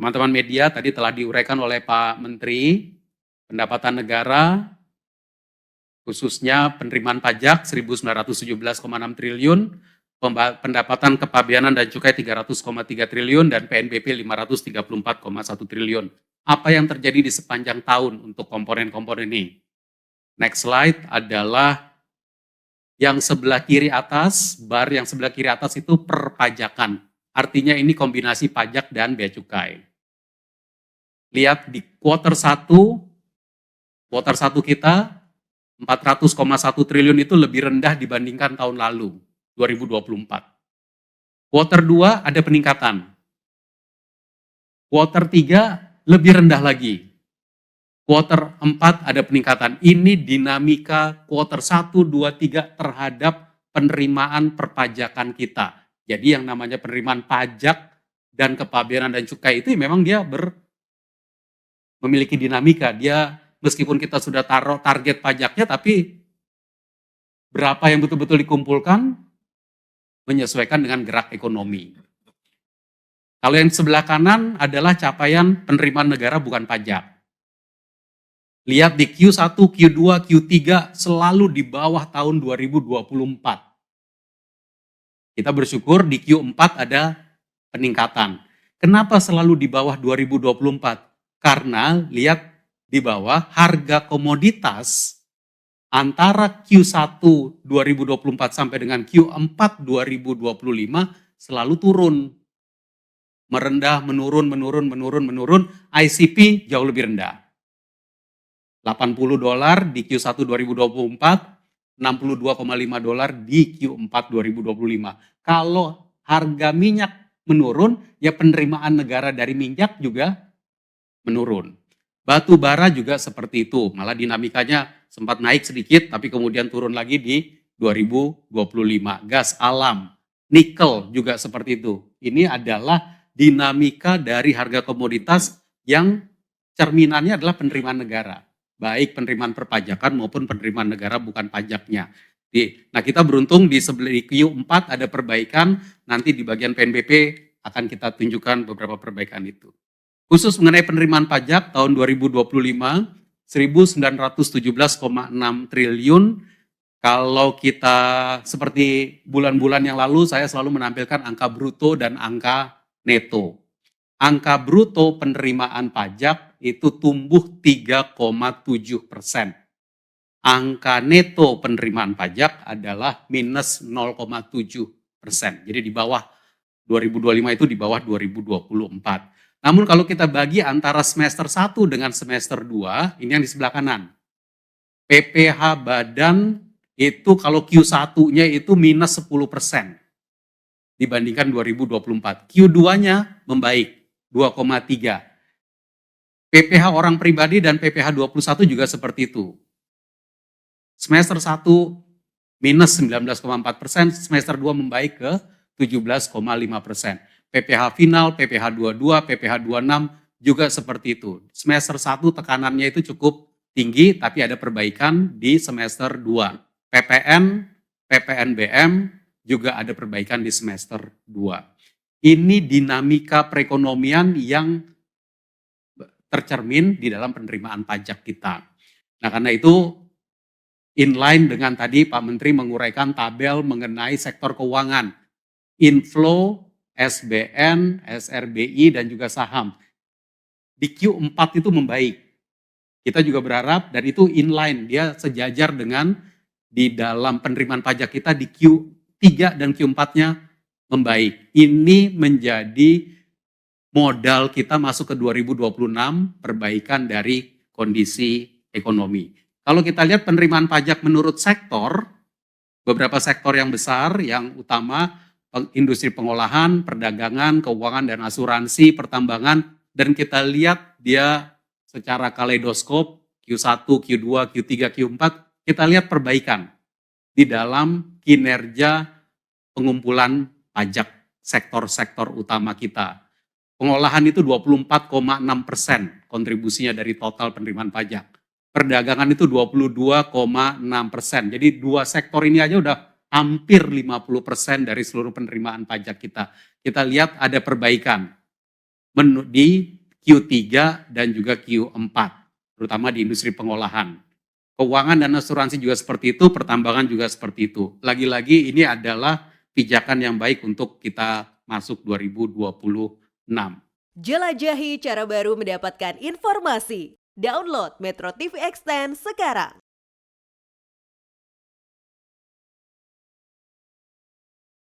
Teman-teman media tadi telah diuraikan oleh Pak Menteri, pendapatan negara khususnya penerimaan pajak 1.917,6 triliun, pendapatan kepabeanan dan cukai 300,3 triliun, dan PNBP 534,1 triliun. Apa yang terjadi di sepanjang tahun untuk komponen-komponen ini? Next slide adalah yang sebelah kiri atas, bar yang sebelah kiri atas itu perpajakan. Artinya ini kombinasi pajak dan bea cukai. Lihat di kuartal 1 kita 400,1 triliun itu lebih rendah dibandingkan tahun lalu, 2024. Kuartal 2 ada peningkatan. Kuartal 3 lebih rendah lagi. Kuartal 4 ada peningkatan. Ini dinamika kuartal 1, 2, 3 terhadap penerimaan perpajakan kita. Jadi yang namanya penerimaan pajak dan kepabeanan dan cukai itu memang dia memiliki dinamika. Dia meskipun kita sudah taruh target pajaknya, tapi berapa yang betul-betul dikumpulkan menyesuaikan dengan gerak ekonomi. Kalau yang sebelah kanan adalah capaian penerimaan negara bukan pajak. Lihat di Q1, Q2, Q3 selalu di bawah tahun 2024. Kita bersyukur di Q4 ada peningkatan. Kenapa selalu di bawah 2024? Karena lihat di bawah harga komoditas antara Q1 2024 sampai dengan Q4 2025 selalu turun. Merendah, menurun, ICP jauh lebih rendah. $80 di Q1 2024, $62,5 di Q4 2025. Kalau harga minyak menurun, ya penerimaan negara dari minyak juga menurun. Batu bara juga seperti itu, malah dinamikanya sempat naik sedikit, tapi kemudian turun lagi di 2025. Gas alam, nikel juga seperti itu. Ini adalah dinamika dari harga komoditas yang cerminannya adalah penerimaan negara. Baik penerimaan perpajakan maupun penerimaan negara bukan pajaknya. Nah kita beruntung di Q4 ada perbaikan, nanti di bagian PNBP akan kita tunjukkan beberapa perbaikan itu. Khusus mengenai penerimaan pajak tahun 2025, 1.917,6 triliun. Kalau kita seperti bulan-bulan yang lalu, saya selalu menampilkan angka bruto dan angka neto. Angka bruto penerimaan pajak itu tumbuh 3,7%. Angka neto penerimaan pajak adalah minus 0,7%. Jadi di bawah 2025 itu di bawah 2024. Namun kalau kita bagi antara semester 1 dengan semester 2, ini yang di sebelah kanan. PPh badan itu kalau Q1-nya itu minus 10% dibandingkan 2024. Q2-nya membaik 2,3. PPh orang pribadi dan PPh 21 juga seperti itu. Semester 1 minus 19,4%, semester 2 membaik ke 17,5%. PPh final, PPh 22, PPh 26 juga seperti itu. Semester 1 tekanannya itu cukup tinggi, tapi ada perbaikan di semester 2. PPN, PPNBM juga ada perbaikan di semester 2. Ini dinamika perekonomian yang tercermin di dalam penerimaan pajak kita. Nah karena itu inline dengan tadi Pak Menteri menguraikan tabel mengenai sektor keuangan, inflow, SBN, SRBI, dan juga saham. Di Q4 itu membaik. Kita juga berharap, dan itu inline, dia sejajar dengan di dalam penerimaan pajak kita di Q3 dan Q4-nya membaik. Ini menjadi modal kita masuk ke 2026, perbaikan dari kondisi ekonomi. Kalau kita lihat penerimaan pajak menurut sektor, beberapa sektor yang besar, yang utama industri pengolahan, perdagangan, keuangan dan asuransi, pertambangan, dan kita lihat dia secara kaleidoskop Q1, Q2, Q3, Q4, kita lihat perbaikan di dalam kinerja pengumpulan pajak sektor-sektor utama kita. Pengolahan itu 24,6% kontribusinya dari total penerimaan pajak. Perdagangan itu 22,6%. Jadi dua sektor ini aja udah hampir 50% dari seluruh penerimaan pajak kita. Kita lihat ada perbaikan. di Q3 dan juga Q4, terutama di industri pengolahan. Keuangan dan asuransi juga seperti itu, pertambangan juga seperti itu. Lagi-lagi ini adalah pijakan yang baik untuk kita masuk 2026. Jelajahi cara baru mendapatkan informasi. Download Metro TV Extend sekarang.